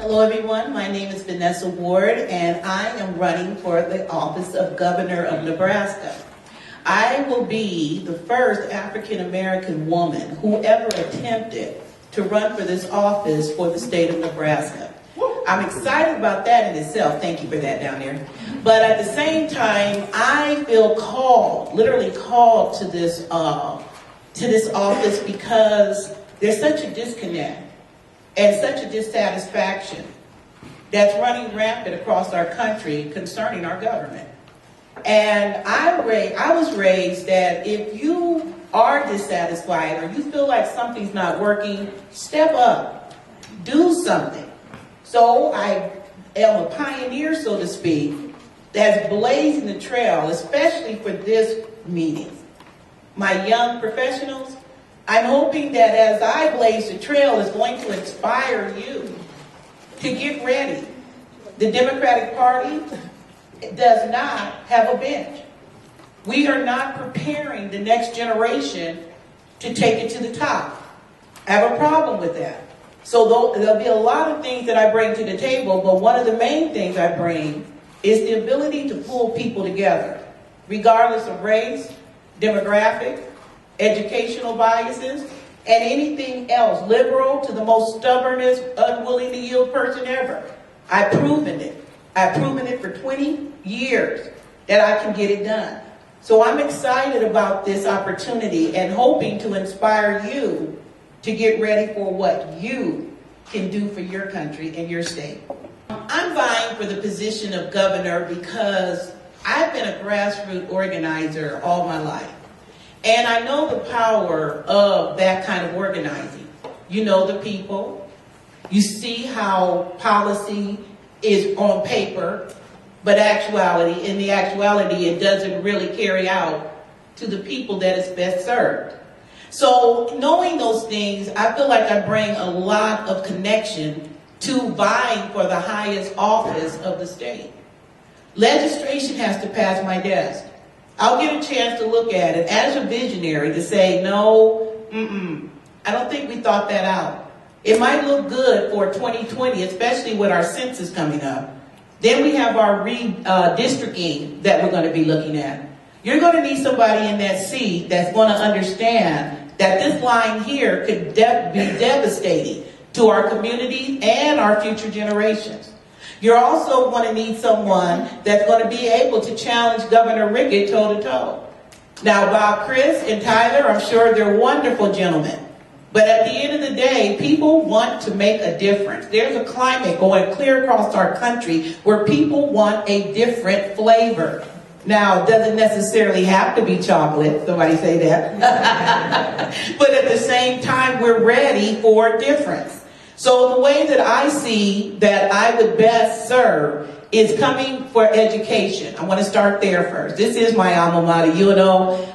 Hello everyone, my name is Vanessa Ward and I am running for the office of Governor of Nebraska. I will be the first African American woman who ever attempted to run for this office for the state of Nebraska. I'm excited about that in itself, thank you for that down there. But at the same time, I feel called, literally called to this office because there's such a disconnect and such a dissatisfaction that's running rampant across our country concerning our government. And I was raised that if you are dissatisfied or you feel like something's not working, step up, do something. So I am a pioneer, so to speak, that's blazing the trail, especially for this meeting. My young professionals, I'm hoping that as I blaze the trail, it's going to inspire you to get ready. The Democratic Party does not have a bench. We are not preparing the next generation to take it to the top. I have a problem with that. So there'll be a lot of things that I bring to the table, but one of the main things I bring is the ability to pull people together, regardless of race, demographic, educational biases, and anything else, liberal to the most stubbornest, unwilling to yield person ever. I've proven it. I've proven it for 20 years that I can get it done. So I'm excited about this opportunity and hoping to inspire you to get ready for what you can do for your country and your state. I'm vying for the position of governor because I've been a grassroots organizer all my life. And I know the power of that kind of organizing. You know the people. You see how policy is on paper, but in the actuality, it doesn't really carry out to the people that it's best served. So knowing those things, I feel like I bring a lot of connection to vying for the highest office of the state. Legislation has to pass my desk. I'll get a chance to look at it as a visionary to say, no, I don't think we thought that out. It might look good for 2020, especially with our census coming up. Then we have our redistricting that we're going to be looking at. You're going to need somebody in that seat that's going to understand that this line here could be devastating to our community and our future generations. You're also going to need someone that's going to be able to challenge Governor Rickett toe-to-toe. Now, Bob, Chris, and Tyler, I'm sure they're wonderful gentlemen. But at the end of the day, people want to make a difference. There's a climate going clear across our country where people want a different flavor. Now, it doesn't necessarily have to be chocolate. Somebody say that. But at the same time, we're ready for a difference. So the way that I see that I would best serve is coming for education. I want to start there first. This is my alma mater,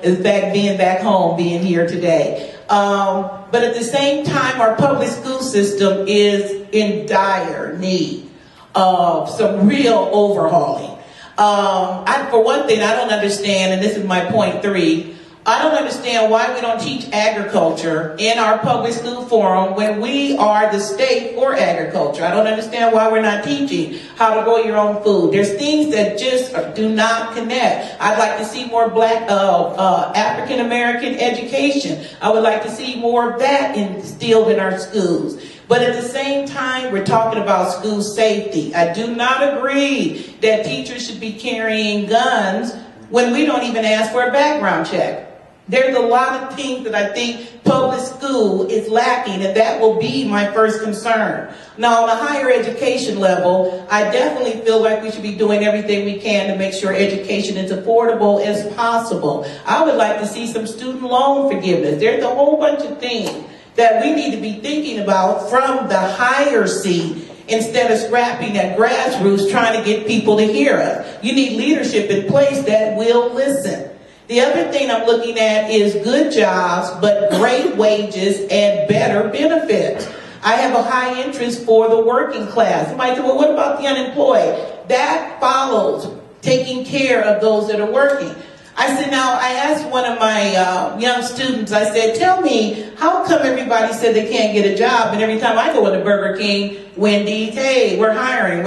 in fact, being back home, being here today. But at the same time, our public school system is in dire need of some real overhauling. For one thing, I don't understand, and this is my point 3, I don't understand why we don't teach agriculture in our public school forum when we are the state for agriculture. I don't understand why we're not teaching how to grow your own food. There's things that just do not connect. I'd like to see more Black African American education. I would like to see more of that instilled in our schools. But at the same time, we're talking about school safety. I do not agree that teachers should be carrying guns when we don't even ask for a background check. There's a lot of things that I think public school is lacking, and that will be my first concern. Now, on a higher education level, I definitely feel like we should be doing everything we can to make sure education is affordable as possible. I would like to see some student loan forgiveness. There's a whole bunch of things that we need to be thinking about from the higher seat instead of scrapping at grassroots trying to get people to hear us. You need leadership in place that will listen. The other thing I'm looking at is good jobs, but great wages and better benefits. I have a high interest for the working class. You might say, well, what about the unemployed? That follows taking care of those that are working. I said, now, I asked one of my young students, I said, tell me, how come everybody said they can't get a job, and every time I go into Burger King, Wendy's, hey, we're hiring.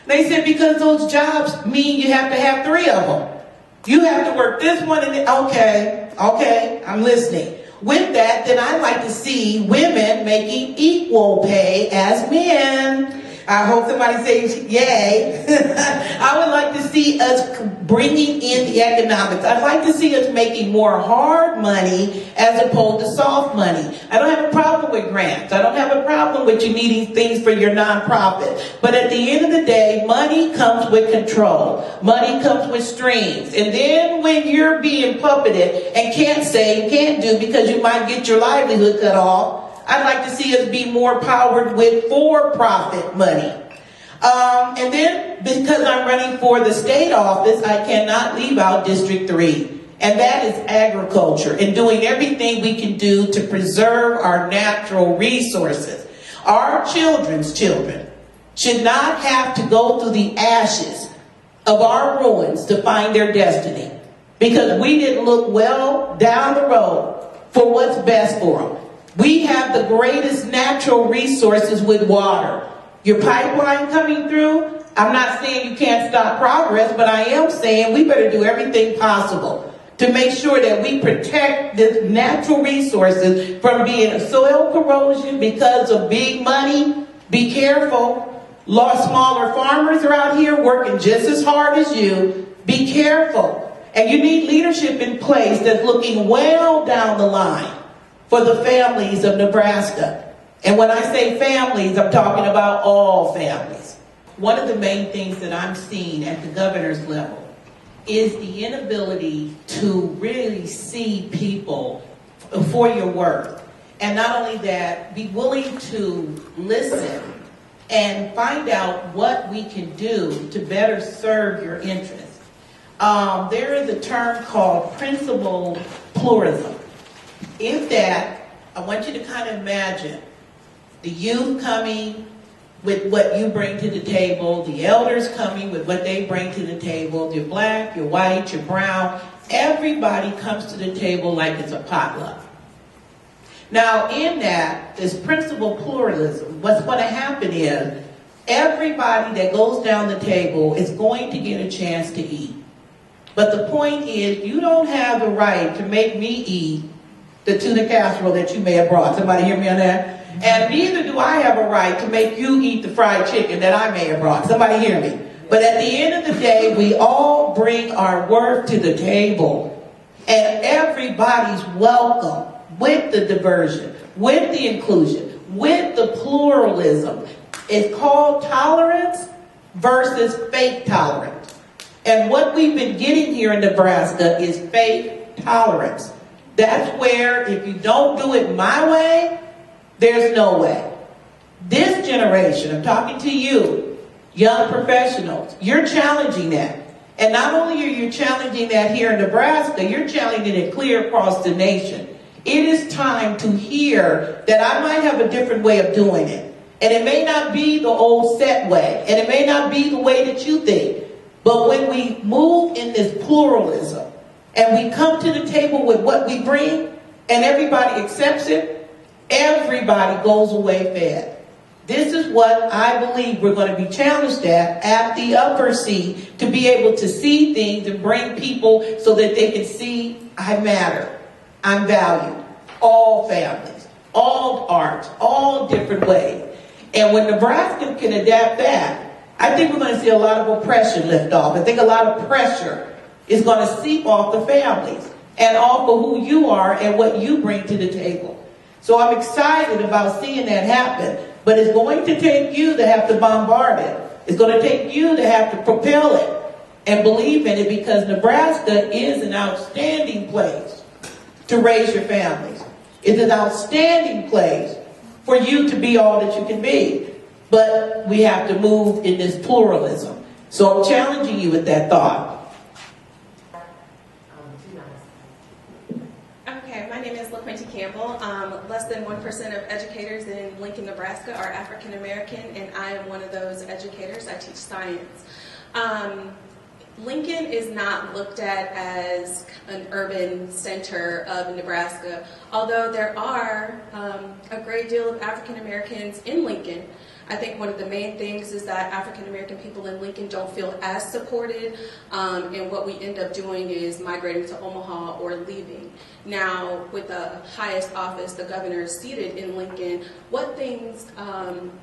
They said, because those jobs mean you have to have 3 of them. You have to work this one and okay, I'm listening. With that, then I'd like to see women making equal pay as men. I hope somebody says yay. I would like to see us bringing in the economics. I'd like to see us making more hard money as opposed to soft money. I don't have a problem with grants. I don't have a problem with you needing things for your nonprofit. But at the end of the day, money comes with control. Money comes with strings. And then when you're being puppeted and can't say and can't do because you might get your livelihood cut off, I'd like to see us be more powered with for-profit money. And then, because I'm running for the state office, I cannot leave out District 3. And that is agriculture and doing everything we can do to preserve our natural resources. Our children's children should not have to go through the ashes of our ruins to find their destiny. Because we didn't look well down the road for what's best for them. We have the greatest natural resources with water. Your pipeline coming through, I'm not saying you can't stop progress, but I am saying we better do everything possible to make sure that we protect the natural resources from being soil corrosion because of big money. Be careful. Smaller farmers are out here working just as hard as you. Be careful. And you need leadership in place that's looking well down the line for the families of Nebraska. And when I say families, I'm talking about all families. One of the main things that I'm seeing at the governor's level is the inability to really see people for your work. And not only that, be willing to listen and find out what we can do to better serve your interests. There is a term called principled pluralism. In that, I want you to kind of imagine the youth coming with what you bring to the table, the elders coming with what they bring to the table, you're black, you're white, you're brown. Everybody comes to the table like it's a potluck. Now, in that, this principled pluralism, what's going to happen is everybody that goes down the table is going to get a chance to eat. But the point is, you don't have the right to make me eat the tuna casserole that you may have brought. Somebody hear me on that? And neither do I have a right to make you eat the fried chicken that I may have brought. Somebody hear me? But at the end of the day, we all bring our work to the table. And everybody's welcome with the diversion, with the inclusion, with the pluralism. It's called tolerance versus fake tolerance. And what we've been getting here in Nebraska is fake tolerance. That's where if you don't do it my way, there's no way. This generation, I'm talking to you, young professionals, you're challenging that. And not only are you challenging that here in Nebraska, you're challenging it clear across the nation. It is time to hear that I might have a different way of doing it. And it may not be the old set way, and it may not be the way that you think. But when we move in this pluralism, and we come to the table with what we bring, and everybody accepts it, everybody goes away fed. This is what I believe we're going to be challenged at the upper C, to be able to see things and bring people so that they can see I matter, I'm valued. All families, all arts, all different ways. And when Nebraska can adapt that, I think we're going to see a lot of oppression lift off. I think a lot of pressure is going to seep off the families and off of who you are and what you bring to the table. So I'm excited about seeing that happen. But it's going to take you to have to bombard it. It's going to take you to have to propel it and believe in it, because Nebraska is an outstanding place to raise your families. It's an outstanding place for you to be all that you can be. But we have to move in this pluralism. So I'm challenging you with that thought. Okay, my name is LaQuinty Campbell. Less than 1% of educators in Lincoln, Nebraska are African American, and I am one of those educators. I teach science. Lincoln is not looked at as an urban center of Nebraska, although there are a great deal of African Americans in Lincoln. I think one of the main things is that African American people in Lincoln don't feel as supported, and what we end up doing is migrating to Omaha or leaving. Now, with the highest office, the governor, is seated in Lincoln, what things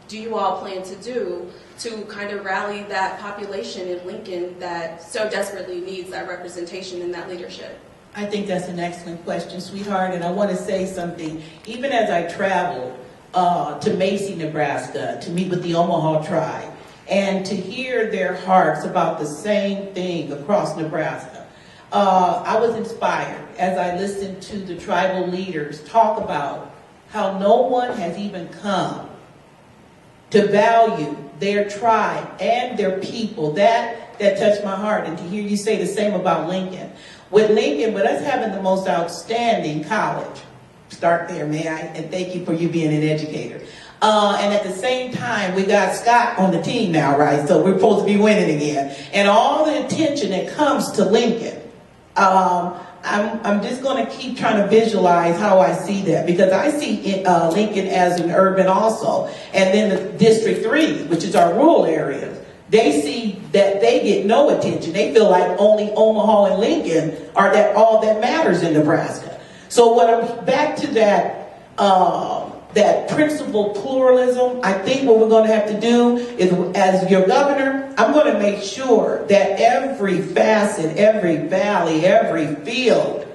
do you all plan to do to kind of rally that population in Lincoln that so desperately needs that representation and that leadership? I think that's an excellent question, sweetheart, and I want to say something. Even as I traveled to Macy, Nebraska, to meet with the Omaha tribe, and to hear their hearts about the same thing across Nebraska, I was inspired as I listened to the tribal leaders talk about how no one has even come to value their tribe and their people. That touched my heart, and to hear you say the same about Lincoln. With Lincoln, with us having the most outstanding college, start there, may I? And thank you for you being an educator. And at the same time, we got Scott on the team now, right? So we're supposed to be winning again. And all the attention that comes to Lincoln, I'm just going to keep trying to visualize how I see that, because I see Lincoln as an urban also. And then the District 3, which is our rural areas, they see that they get no attention. They feel like only Omaha and Lincoln are that all that matters in Nebraska. So when I'm back to that principle pluralism, I think what we're going to have to do is, as your governor, I'm going to make sure that every facet, every valley, every field,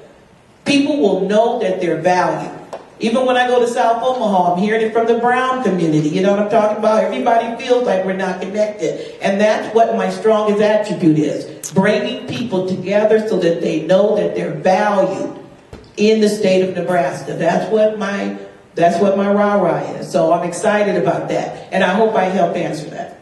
people will know that they're valued. Even when I go to South Omaha, I'm hearing it from the Brown community. You know what I'm talking about? Everybody feels like we're not connected. And that's what my strongest attribute is. Bringing people together so that they know that they're valued in the state of Nebraska. That's what my rah-rah is. So I'm excited about that. And I hope I help answer that.